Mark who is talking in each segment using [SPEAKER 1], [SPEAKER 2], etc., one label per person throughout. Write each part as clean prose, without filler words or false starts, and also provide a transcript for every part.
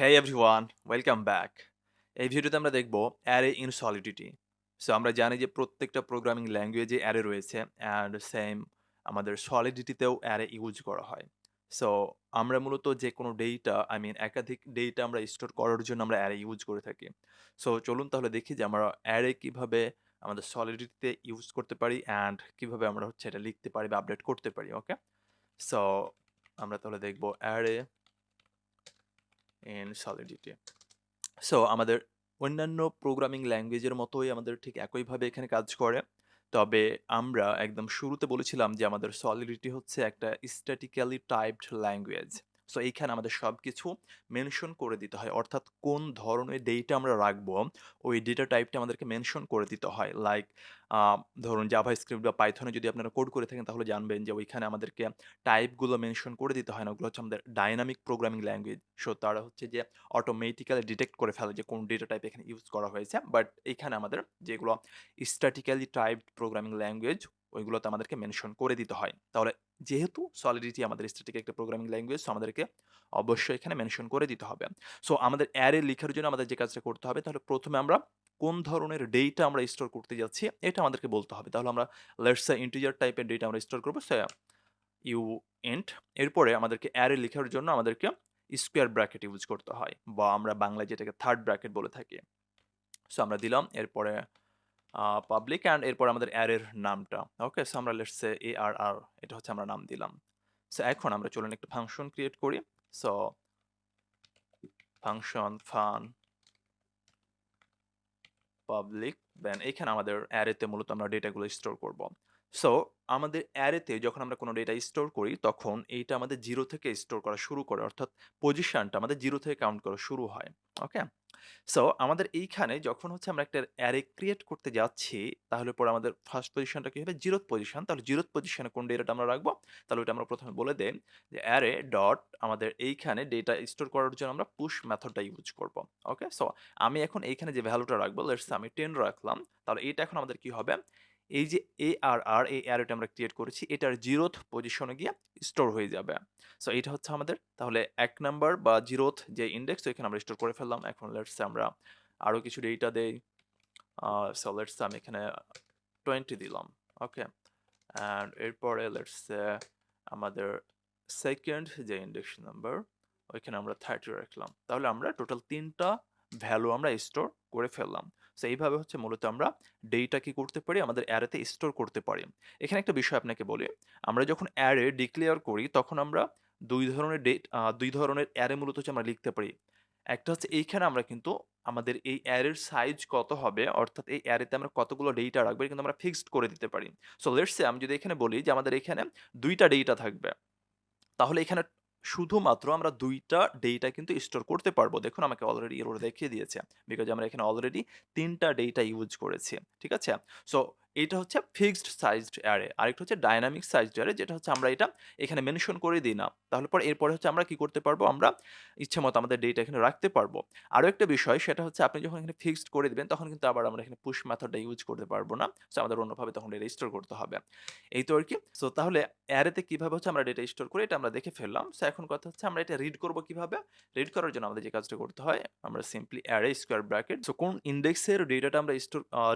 [SPEAKER 1] Hey everyone, welcome back. এই ভিডিওতে আমরা দেখব অ্যারে ইন সলিডিটি। সো আমরা জানি যে প্রত্যেকটা প্রোগ্রামিং ল্যাঙ্গুয়েজে অ্যারে রয়েছে অ্যান্ড সেম আমাদের সলিডিটিতেও অ্যারে ইউজ করা হয়। সো আমরা মূলত যে কোনো ডেটা একাধিক ডেটা আমরা স্টোর করার জন্য আমরা অ্যারে ইউজ করে থাকি। সো চলুন তাহলে দেখি যে আমরা অ্যারে কিভাবে আমাদের সলিডিটিতে ইউজ করতে পারি অ্যান্ড কিভাবে আমরা হচ্ছে এটা লিখতে পারি বা আপডেট করতে পারি। ওকে? সো আমরা তাহলে দেখব অ্যারে ইন সলিডিটি। সো আমাদের অন্যান্য প্রোগ্রামিং ল্যাঙ্গুয়েজের মতোই আমাদের ঠিক একইভাবে এখানে কাজ করে। তবে আমরা একদম শুরুতে বলেছিলাম যে আমাদের Solidity হচ্ছে একটা statically typed ল্যাঙ্গুয়েজ। সো এইখানে আমাদের সবকিছু মেনশন করে দিতে হয়। অর্থাৎ কোন ধরনের ডেটা আমরা রাখবো, ওই ডেটা টাইপটা আমাদেরকে মেনশন করে দিতে হয়। লাইক আ ধরুন জাভাস্ক্রিপ্ট বা পাইথনে যদি আপনারা কোড করে থাকেন তাহলে জানবেন যে ওইখানে আমাদেরকে টাইপগুলো মেনশন করে দিতে হয় না। ওগুলো হচ্ছে আমাদের ডায়নামিক প্রোগ্রামিং ল্যাঙ্গুয়েজ। সো তারা হচ্ছে যে অটোমেটিক্যালি ডিটেক্ট করে ফেলে যে কোন ডেটা টাইপ এখানে ইউজ করা হয়েছে। বাট এইখানে আমাদের যেগুলো স্ট্যাটিক্যালি টাইপড প্রোগ্রামিং ল্যাঙ্গুয়েজ ওইগুলোতে আমাদেরকে মেনশন করে দিতে হয়। তাহলে যেহেতু সলিডিটি আমাদের স্ট্যাটিক একটা প্রোগ্রামিং ল্যাঙ্গুয়েজ, সো আমাদেরকে অবশ্যই এখানে মেনশন করে দিতে হবে। সো আমাদের অ্যারে লিখার জন্য আমাদের যে কাজটা করতে হবে, তাহলে প্রথমে আমরা কোন ধরনের ডেটা আমরা স্টোর করতে যাচ্ছি এটা আমাদেরকে বলতে হবে। তাহলে আমরা লেটস সে ইন্টিজার টাইপের ডেটা আমরা স্টোর করব। সো ইউ এন্ড এরপরে আমাদেরকে অ্যারে লেখার জন্য আমাদেরকে স্কোয়ার ব্র্যাকেট ইউজ করতে হয় বা আমরা বাংলায় যেটাকে থার্ড ব্র্যাকেট বলে থাকি। সো আমরা দিলাম এরপরে পাবলিক অ্যান্ড এরপর আমাদের অ্যারের নামটা। ওকে? সো আমরা লেটস সে ARR এটা হচ্ছে আমরা নাম দিলাম। সো এখন আমরা চলুন একটা ফাংশন ক্রিয়েট করি। সো ফাংশন ফান পাবলিক দেন এখানে আমাদের অ্যারেতে মূলত আমরা ডেটাগুলো স্টোর করব। সো আমাদের অ্যারেতে যখন আমরা কোনো ডেটা স্টোর করি তখন এইটা আমাদের 0 থেকে স্টোর করা শুরু করে। অর্থাৎ পজিশনটা আমাদের 0 থেকে কাউন্ট করা শুরু হয়। ওকে? সো আমাদের এইখানে যখন হচ্ছে আমরা একটা অ্যারে ক্রিয়েট করতে যাচ্ছি, তাহলে পরে আমাদের ফার্স্ট পজিশনটা কি হবে? 0th position. তাহলে 0th পজিশনে কোন ডেটাটা আমরা রাখবো? তাহলে ওইটা আমরা প্রথমে বলে দেই যে অ্যারে ডট আমাদের এইখানে ডেটা স্টোর করার জন্য আমরা পুশ মেথডটা ইউজ করব। ওকে? সো আমি এখন এইখানে যে ভ্যালুটা রাখবো, লেটস সে আমি 10 রাখলাম। তাহলে এটা এখন আমাদের কি হবে? এই যে ARR এই অ্যারেটা আমরা ক্রিয়েট করেছি, এটার 0th পজিশনে গিয়ে স্টোর হয়ে যাবে। সো এইটা হচ্ছে আমাদের তাহলে ১ নাম্বার বা 0th যে ইনডেক্স ওইখানে আমরা স্টোর করে ফেললাম। এখন লেটস সে আমরা আরো কিছু ডেটা দেই। সো লেটস সে আমি এখানে 20 দিলাম। ওকে? অ্যান্ড এরপরে লেটস সে আমাদের সেকেন্ড যে ইনডেক্স নাম্বার ওইখানে আমরা 30 রাখলাম। তাহলে আমরা টোটাল ৩ টা ভ্যালু আমরা স্টোর করে ফেললাম। সো এইভাবে হচ্ছে মূলত আমরা ডেটা কি করতে পারি? আমাদের অ্যারেতে স্টোর করতে পারি। এখানে একটা বিষয় আপনাকে বলি, আমরা যখন অ্যারে ডিক্লেয়ার করি তখন আমরা ২ ধরনের অ্যারে মূলত হচ্ছে আমরা লিখতে পারি। একটা হচ্ছে এইখানে আমরা কিন্তু আমাদের এই অ্যারের সাইজ কত হবে, অর্থাৎ এই অ্যারেতে আমরা কতগুলো ডেটা রাখবো এটা কিন্তু আমরা ফিক্সড করে দিতে পারি। সো লেটস সে আমি যদি এখানে বলি যে আমাদের এখানে ২ টা ডেটা থাকবে। তাহলে এখানে শুধুমাত্র আমরা ২ টা ডেটা কিন্তু স্টোর করতে পারবো। দেখুন আমাকে অলরেডি এরর দেখিয়ে দিয়েছে। বিকজ আমরা এখানে অলরেডি ৩ টা ডেটা ইউজ করেছি। ঠিক আছে? সো এইটা হচ্ছে ফিক্সড সাইজড অ্যারে। আরেকটা হচ্ছে ডায়নামিক সাইজড অ্যারে, যেটা হচ্ছে আমরা এটা এখানে মেনশন করে দিই না। তাহলে পরে এরপরে হচ্ছে আমরা কি করতে পারবো? আমরা ইচ্ছেমতো আমাদের ডেটা এখানে রাখতে পারবো। আরো একটা বিষয় সেটা হচ্ছে আপনি যখন এখানে ফিক্সড করে দিবেন তখন কিন্তু আবার আমরা এখানে পুশ মেথডটা ইউজ করতে পারবো না। সো আমাদের অন্যভাবে তখন ডেটা স্টোর করতে হবে। এই তো আরকি। সো তাহলে অ্যারেতে কিভাবে হচ্ছে আমরা ডেটা স্টোর করি এটা আমরা দেখে ফেললাম। সো এখন কথা হচ্ছে আমরা এটা রিড করব কিভাবে? রিড করার জন্য আমাদের যে কাজটা করতে হয়, আমরা simply array square bracket so কোন ইনডেক্সের ডেটাটা আমরা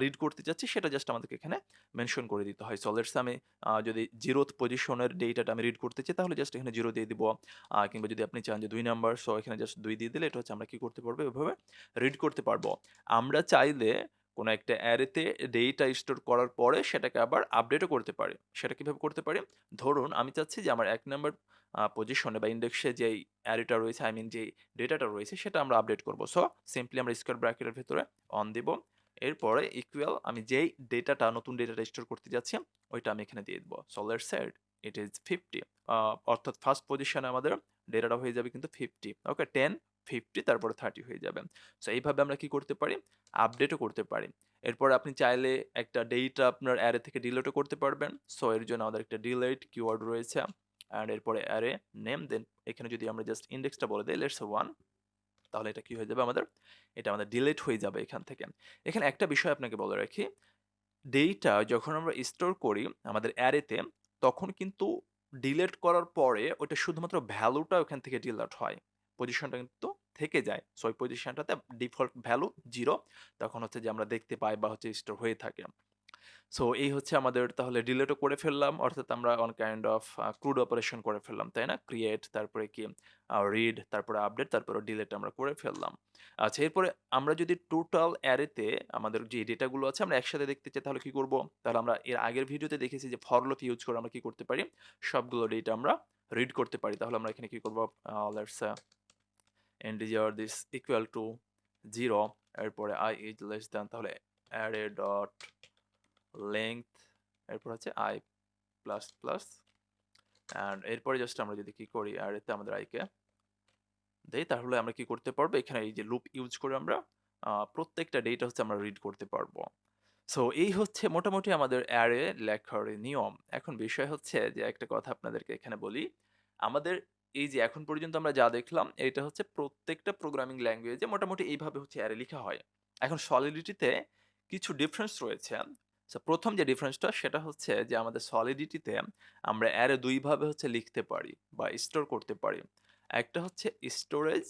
[SPEAKER 1] রিড করতে চাচ্ছি সেটা জাস্ট আমাদেরকে এখানে মেনশন করে দিতে হয়। সো লেটস আমি যদি 0th পজিশনের ডেটাটা আমি রিড করতে চাই তাহলে জাস্ট এখানে 0 দিয়ে দিব। কিংবা যদি আপনি চান যে 2 নাম্বার, সো এখানে জাস্ট 2 দিয়ে দিলে এটা হচ্ছে আমরা কি করতে পারবো? এভাবে রিড করতে পারবো। আমরা চাইলে কোনো একটা অ্যারেতে ডেটা স্টোর করার পরে সেটাকে আবার আপডেটও করতে পারি। সেটা কিভাবে করতে পারি? ধরুন আমি চাচ্ছি যে আমার ১ নাম্বার পজিশনে বা ইনডেক্সে যেই অ্যারেটা রয়েছে, যেই ডেটাটা রয়েছে সেটা আমরা আপডেট করব। সো সিম্পলি আমরা স্কোয়ার ব্র্যাকেটের ভেতরে অন দিব। এরপরে ইকুয়াল আমি যেই ডেটাটা নতুন ডেটাটা স্টোর করতে যাচ্ছি ওইটা আমি এখানে দিয়ে দিব। So let's say it is 50 অর্থাৎ ফার্স্ট পজিশনে আমাদের ডেটাটা হয়ে যাবে কিন্তু 50। ওকে? 10, 50 তারপরে 30 হয়ে যাবে। সো এইভাবে আমরা কি করতে পারি? আপডেটও করতে পারি। এরপর আপনি চাইলে একটা ডেটা আপনার অ্যারে থেকে ডিলিটও করতে পারবেন। সো এর জন্য আমাদের একটা ডিলিট কিওয়ার্ড রয়েছে। অ্যান্ড এরপরে অ্যারে নেম দেন এখানে যদি আমরা জাস্ট ইনডেক্সটা বলে দেই লেটস সে 1, তাহলে এটা কি হয়ে যাবে আমাদের? এটা আমাদের ডিলিট হয়ে যাবে এখান থেকে। এখানে একটা বিষয় আপনাকে বলে রাখি, ডেটা যখন আমরা স্টোর করি আমাদের অ্যারেতে তখন কিন্তু ডিলিট করার পরে ওইটা শুধুমাত্র ভ্যালুটা ওখান থেকে ডিলিট হয়। পজিশনটা কিন্তু থেকে যায়, সো ওই পজিশনটাতে ডিফল্ট ভ্যালু 0 তখন হচ্ছে যে আমরা দেখতে পাই বা হচ্ছে স্টোর হয়ে থাকে। সো এই হচ্ছে আমাদের তাহলে ডিলেটও করে ফেললাম। অর্থাৎ আমরা on kind of crude operation করে ফেললাম, তাই না? ক্রিয়েট তারপরে কি রিড তারপরে আপডেট তারপরে ডিলিট আমরা করে ফেললাম। আচ্ছা, এরপরে আমরা যদি টোটাল অ্যারেতে আমাদের যে ডেটাগুলো আছে আমরা একসাথে দেখতে চাই তাহলে কি করব? তাহলে আমরা এর আগের ভিডিওতে দেখেছি যে ফর লুপ ইউজ করে আমরা কি করতে পারি? সবগুলো ডেটা আমরা রিড করতে পারি। তাহলে আমরা এখানে কি করব? Let's integer this equal to 0 এরপরে I is less than তাহলে array ডট লেংথ এরপর হচ্ছে I প্লাস প্লাস অ্যান্ড এরপরে জাস্ট আমরা যদি কি করি অ্যারেতে আমাদের I কে দেই তাহলে আমরা কি করতে পারবো? এখানে এই যে লুপ ইউজ করে আমরা প্রত্যেকটা ডেটা হচ্ছে আমরা রিড করতে পারবো। সো এই হচ্ছে মোটামুটি আমাদের অ্যারে লেখার নিয়ম। এখন বিষয় হচ্ছে যে একটা কথা আপনাদেরকে এখানে বলি। আমাদের এই যে এখন পর্যন্ত আমরা যা দেখলাম এটা হচ্ছে প্রত্যেকটা প্রোগ্রামিং ল্যাঙ্গুয়েজে মোটামুটি এইভাবে হচ্ছে অ্যারে লিখা হয়। এখন সলিডিটিতে কিছু ডিফারেন্স রয়েছে। সো ১ম যে ডিফারেন্সটা সেটা হচ্ছে যে আমাদের সলিডিটিতে আমরা অ্যারে ২ ভাবে হচ্ছে লিখতে পারি বা স্টোর করতে পারি। একটা হচ্ছে স্টোরেজ,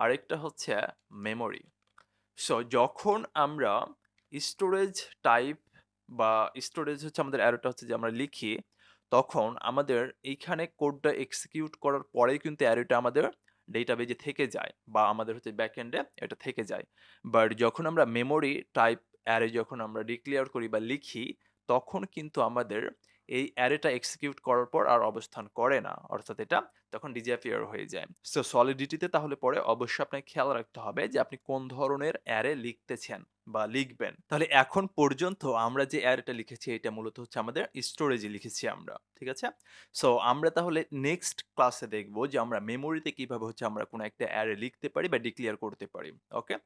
[SPEAKER 1] আরেকটা হচ্ছে মেমোরি। সো যখন আমরা স্টোরেজ টাইপ বা স্টোরেজ হচ্ছে আমাদের অ্যারোটা হচ্ছে যে আমরা লিখি, তখন আমাদের এইখানে কোডটা এক্সিকিউট করার পরেই কিন্তু অ্যারেটা আমাদের ডেটাবেজে থেকে যায় বা আমাদের হচ্ছে ব্যাকএন্ডে এটা থেকে যায়। বাট যখন আমরা মেমোরি টাইপ অ্যারে যখন আমরা ডিক্লেয়ার করি বা লিখি, তখন কিন্তু আমাদের এই অ্যারেটা এক্সিকিউট করার পর আর অবস্থান করে না। অর্থাৎ এটা তখন ডিসঅ্যাপিয়ার হয়ে যায়। সো সলিডিটিতে তাহলে পরে অবশ্যই আপনাকে খেয়াল রাখতে হবে যে আপনি কোন ধরনের অ্যারে লিখতেছেন বা লিখবেন। তাহলে এখন পর্যন্ত আমরা যে অ্যারেটা লিখেছি এটা মূলত হচ্ছে আমাদের স্টোরেজে লিখেছি আমরা। ঠিক আছে? সো আমরা তাহলে নেক্সট ক্লাসে দেখব যে আমরা মেমোরিতে কিভাবে হচ্ছে আমরা কোনো একটা অ্যারে লিখতে পারি বা ডিক্লেয়ার করতে পারি। ওকে?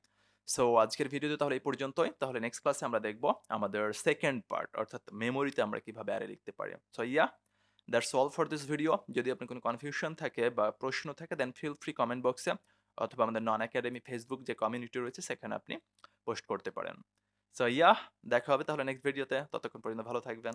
[SPEAKER 1] সো আজকের ভিডিওতে তাহলে এই পর্যন্তই। তাহলে নেক্সট ক্লাসে আমরা দেখব আমাদের সেকেন্ড পার্ট অর্থাৎ মেমোরিতে আমরা কিভাবে অ্যারে লিখতে পারি। So that's all for this video. যদি আপনার কোনো কনফিউশন থাকে বা প্রশ্ন থাকে দেন ফিল ফ্রি কমেন্ট বক্সে অথবা আমাদের নন একাডেমি ফেসবুক যে কমিউনিটি রয়েছে সেখানে আপনি পোস্ট করতে পারেন। সো দেখা হবে তাহলে নেক্সট ভিডিওতে। ততক্ষণ পর্যন্ত ভালো থাকবেন।